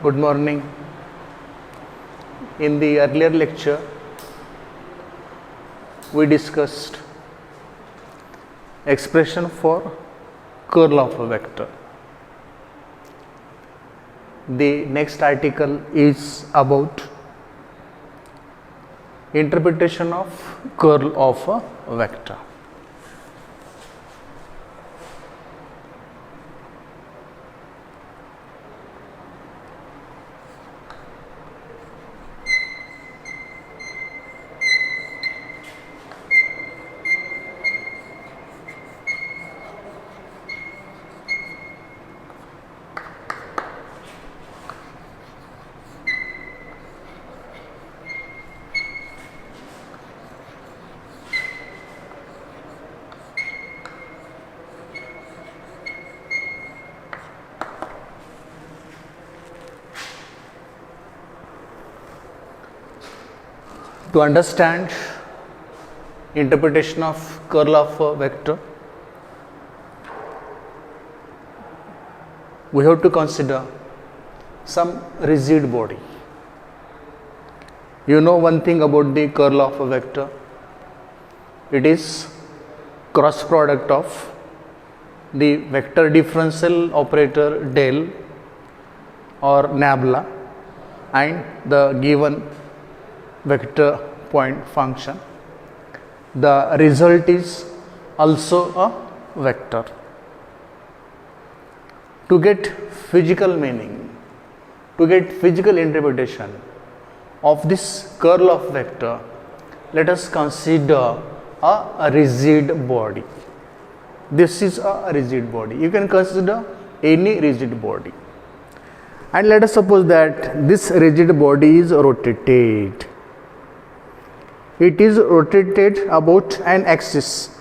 Good morning. In the earlier lecture, we discussed expression for curl of a vector. The next article is about interpretation of curl of a vector. To understand interpretation of curl of a vector, we have to consider some rigid body. You know one thing about the curl of a vector, it is cross product of the vector differential operator del or nabla and the given vector point function. The result is also a vector. To get physical meaning, to get physical interpretation of this curl of vector, let us consider a rigid body. This is a rigid body. You can consider any rigid body. And let us suppose that this rigid body is rotated. It is rotated about an axis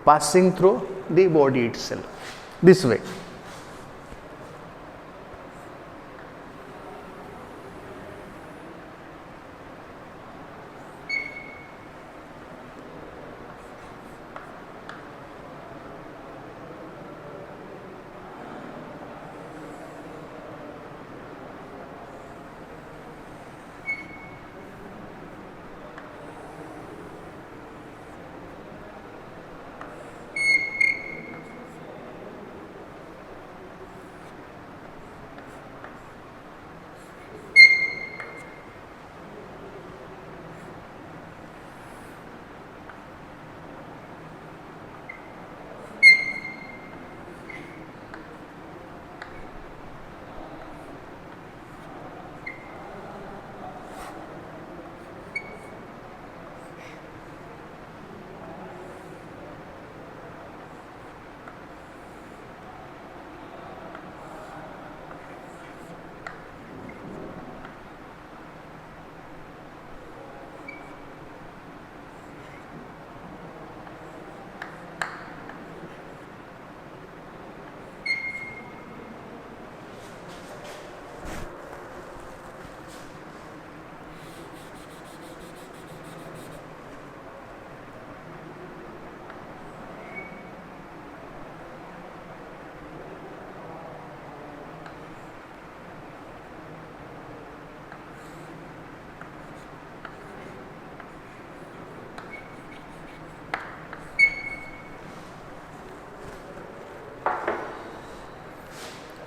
passing through the body itself, this way.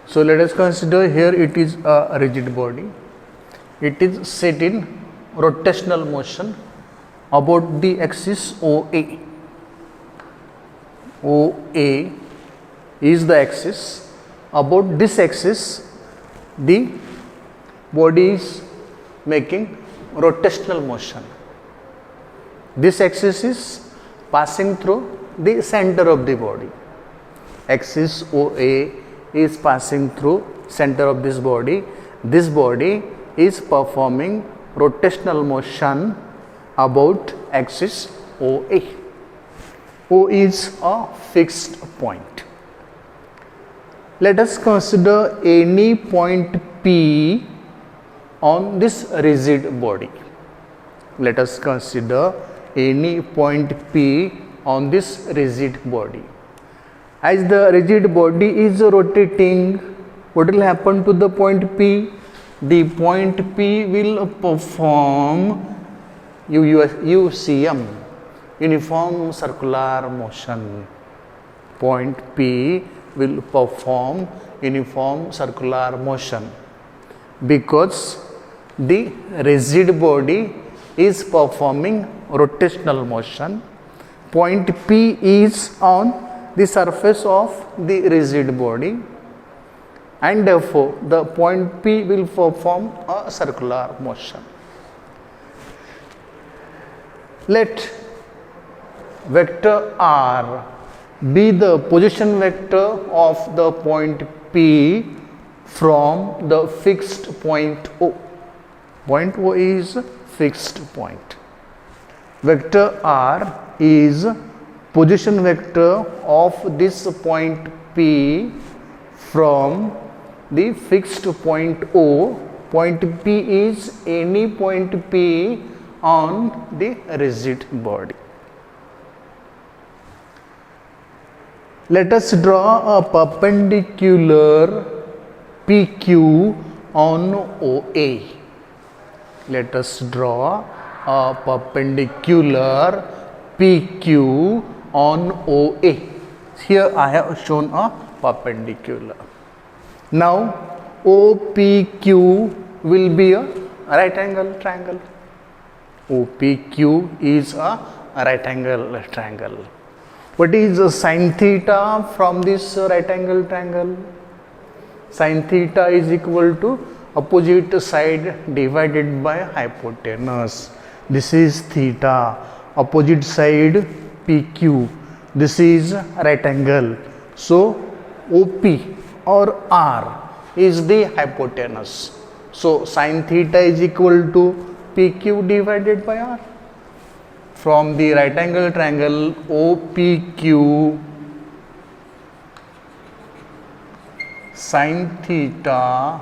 So let us consider here it is a rigid body. It is set in rotational motion about the axis OA. OA is the axis. About this axis, the body is making rotational motion. This axis is passing through the center of the body. Axis OA is passing through center of this body. This body is performing rotational motion about axis OA. O is a fixed point. Let us consider any point P on this rigid body. Let us consider any point P on this rigid body. As the rigid body is rotating, what will happen to the point P? the point P will perform UCM, uniform circular motion. Point P will perform uniform circular motion because the rigid body is performing rotational motion. Point P is on the surface of the rigid body, and therefore the point P will perform a circular motion. Let vector R be the position vector of the point P from the fixed point O. Point O is fixed point. Vector R is position vector of this point P from the fixed point O. Point P is any point P on the rigid body. Let us draw a perpendicular PQ on OA. Let us draw a perpendicular PQ on OA. Here I have shown a perpendicular. Now OPQ will be a right angle triangle. OPQ is a right angle triangle. What is sin theta from this right angle triangle? Sin theta is equal to opposite side divided by hypotenuse. This is theta. Opposite side PQ. This is right angle. So OP or R is the hypotenuse. So sin theta is equal to PQ divided by R. From the right angle triangle OPQ, sin theta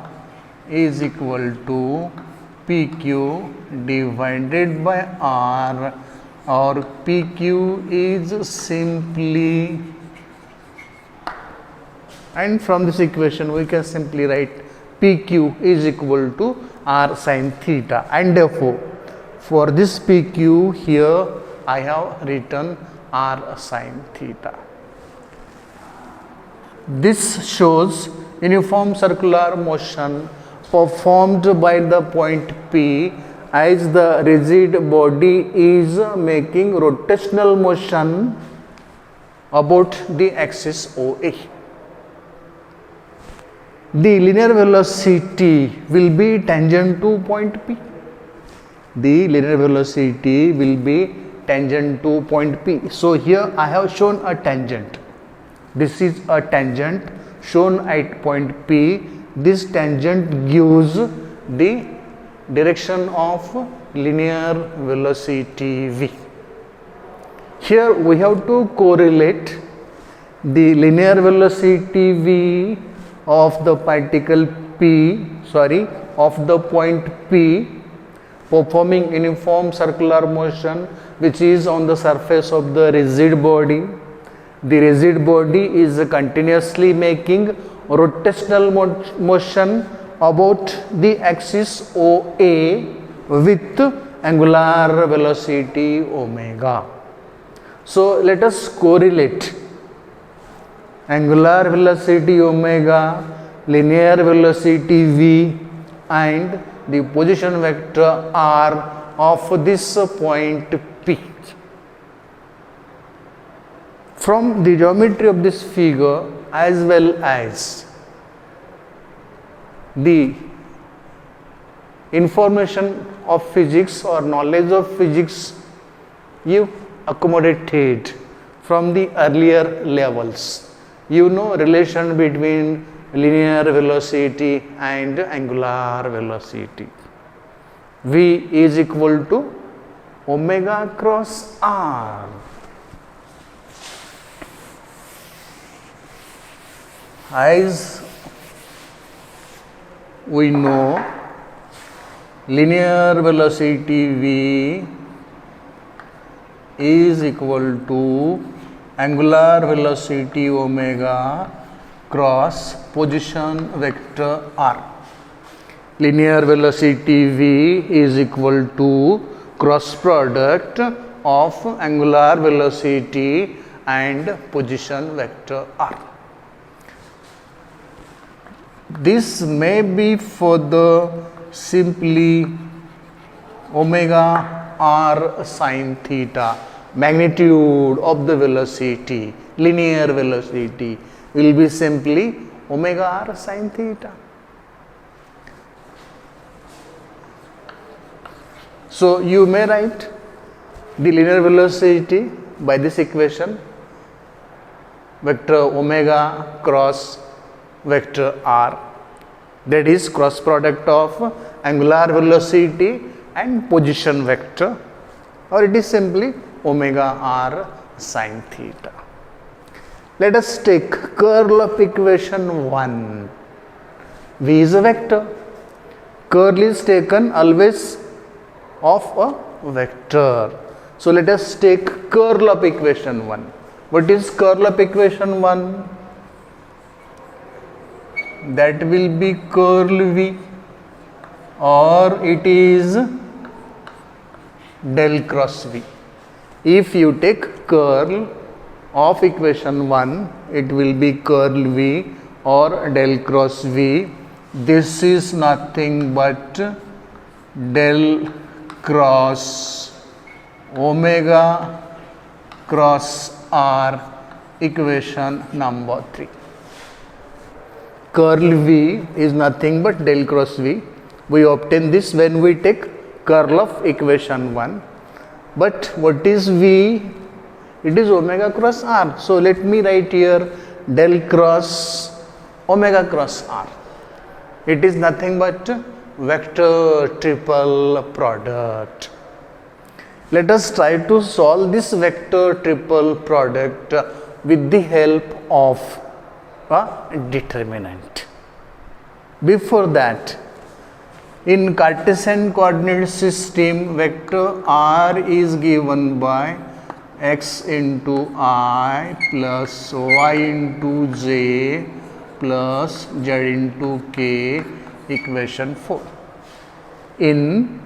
is equal to PQ divided by R, or PQ is simply, and from this equation we can simply write PQ is equal to R sin theta, and therefore for this PQ here I have written R sin theta. This shows uniform circular motion performed by the point P as the rigid body is making rotational motion about the axis OA. The linear velocity will be tangent to point P. The linear velocity will be tangent to point P. So here I have shown a tangent. This is a tangent shown at point P. This tangent gives the direction of linear velocity V. Here we have to correlate the linear velocity V of the particle of the point P performing uniform circular motion which is on the surface of the rigid body. The rigid body is continuously making rotational motion about the axis OA with angular velocity omega. So let us correlate angular velocity omega, linear velocity V, and the position vector R of this point P. From the geometry of this figure as well as the information of physics or knowledge of physics you accommodated from the earlier levels, you know relation between linear velocity and angular velocity. V is equal to omega cross R. As we know, linear velocity V is equal to angular velocity omega cross position vector R. linear velocity v is equal to cross product of angular velocity and position vector r. This may be for the simply omega r sin theta, magnitude of the velocity, linear velocity will be simply omega r sin theta. So you may write the linear velocity by this equation, vector omega cross vector r, that is cross product of angular velocity and position vector, or it is simply omega r sin theta. Let us take curl of equation 1. V is a vector. Curl is taken always of a vector. So let us take curl of equation 1. What is curl of equation 1? That will be curl V, or it is del cross V. If you take curl of equation 1, it will be curl V or del cross V. This is nothing but del cross omega cross r, equation number 3. Curl V is nothing but del cross V. We obtain this when we take curl of equation 1. But what is V? It is omega cross r. So let me write here del cross omega cross r. It is nothing but vector triple product. Let us try to solve this vector triple product with the help of a determinant. Before that, in Cartesian coordinate system, vector r is given by x into I plus y into j plus z into k, equation 4. In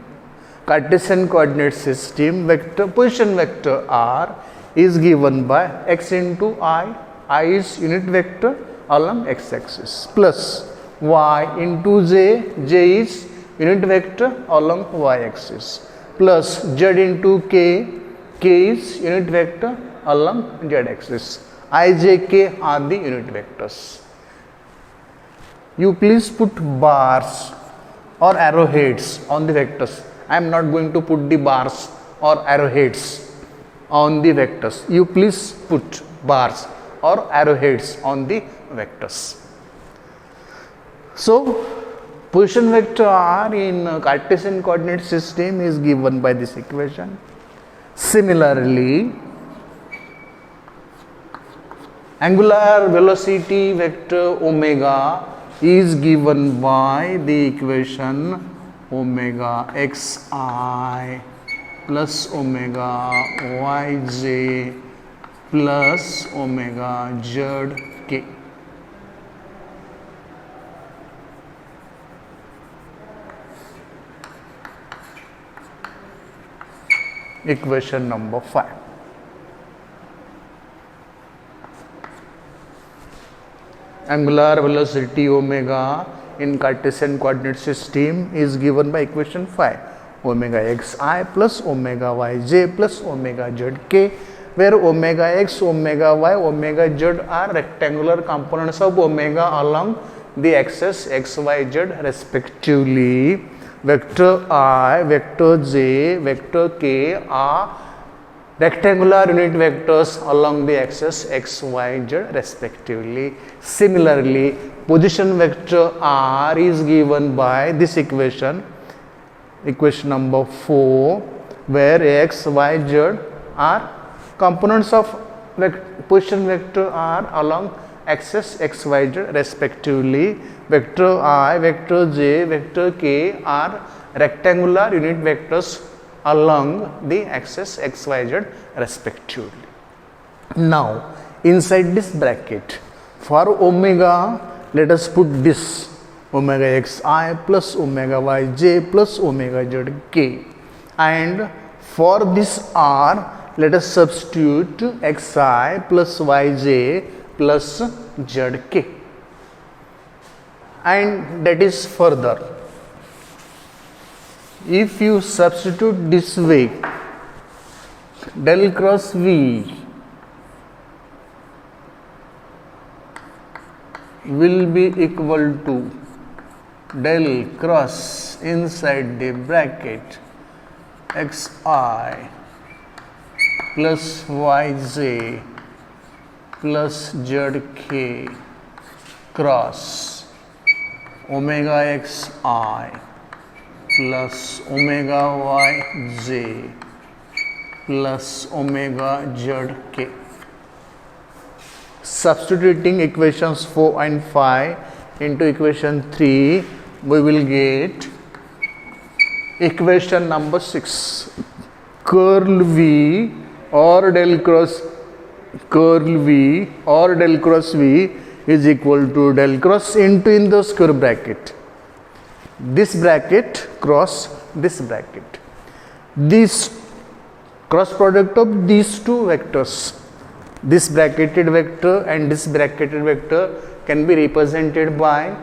Cartesian coordinate system, vector position vector r is given by x into I is unit vector along x-axis, plus y into j is unit vector along y-axis, plus z into k is unit vector along z-axis. I, j, k are the unit vectors. You please put bars or arrowheads on the vectors. I am not going to put the bars or arrowheads on the vectors. You please put bars or arrowheads on the vectors. So position vector r in Cartesian coordinate system is given by this equation. Similarly, angular velocity vector omega is given by the equation omega xi plus omega yj plus omega zk. Equation number 5. Angular velocity omega in Cartesian coordinate system is given by equation 5. Omega xi plus omega yj plus omega zk, where omega x, omega y, omega z are rectangular components of omega along the axis x, y, z respectively. Vector I, vector j, vector k are rectangular unit vectors along the axis x, y, z respectively. Similarly, position vector r is given by this equation, equation number 4, where x, y, z are components of position vector r along axis x, y, z respectively. Vector I, vector j, vector k are rectangular unit vectors along the axis x, y, z respectively. Now, inside this bracket, for omega, let us put this omega xi plus omega yj plus omega zk. And for this r, let us substitute xi plus yj plus zk. And that is further. If you substitute this way, del cross v will be equal to del cross inside the bracket xi plus yj plus zk cross omega xi plus omega yj plus omega zk. Substituting equations 4 and 5 into equation 3, we will get equation number 6. Curl V or del cross V is equal to del cross into in the square bracket. This bracket cross this bracket. This cross product of these two vectors, this bracketed vector and this bracketed vector, can be represented by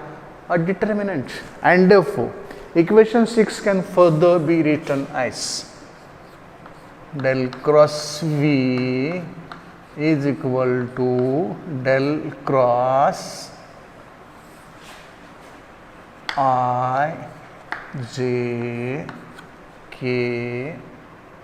a determinant, and therefore equation 6 can further be written as del cross V is equal to del cross I j k